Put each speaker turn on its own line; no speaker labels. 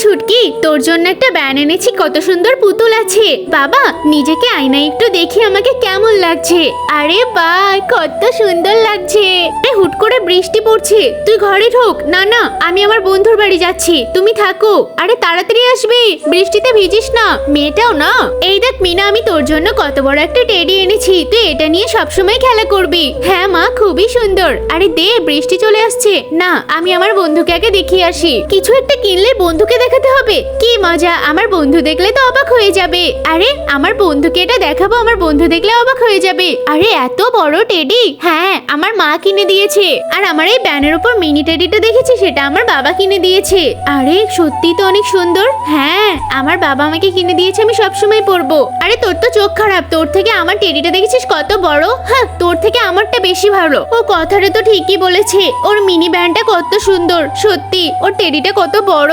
ছুটকি, তোর জন্য একটা ব্যান এনেছি, কত সুন্দর পুতুল আছে। বাবা, নিজেকে আয়নায় একটু দেখি আমাকে কেমন লাগছে। আরে বাহ, কত সুন্দর লাগছে। হুট করে বৃষ্টি পড়ছে, তুই ঘরে ঢোক। না না, আমি আমার বন্ধুর বাড়ি যাচ্ছি, তুমি থাকো। আরে তাড়াতাড়ি আসবে, বৃষ্টিতে ভিজিস না। মেয়েটাও না। এই দেখ মিনা, আমি তোর জন্য কত বড় একটা টেডি এনেছি, তুই এটা নিয়ে সবসময় খেলা করবি। হ্যাঁ মা, খুবই সুন্দর। আরে দে, বৃষ্টি চলে আসছে। না, আমি আমার বন্ধুকে আগে দেখিয়ে আসি। কিছু একটা কিনলে বন্ধুকে দেখাতে হবে, কি মজা। আমার বন্ধু দেখলে তো অবাক হয়ে যাবে। আরে আমার বন্ধুকে এটা দেখাবো, আমার বন্ধু দেখলে অবাক হয়ে যাবে। আরে এত বড় টেডি? হ্যাঁ, আমার মা কিনে দিয়েছে। আর আমার এই ব্যানের উপর মিনি টেডিটা দেখেছি, সেটা আমার বাবা কিনে দিয়েছে। আরে সত্যি তো অনেক সুন্দর। হ্যাঁ, আমার বাবা আমাকে কিনে দিয়েছে, আমি সবসময় পরবো। আরে তোর তো চোখ খারাপ, তোর থেকে আমার টেডিটা দেখেছিস কত বড়। হ্যাঁ, তোর থেকে আমারটা বেশি ভালো। ও কথাটা তো ঠিকই বলেছে, ওর মিনি ব্যানটা কত সুন্দর। সত্যি ওর টেডিটা কত বড়।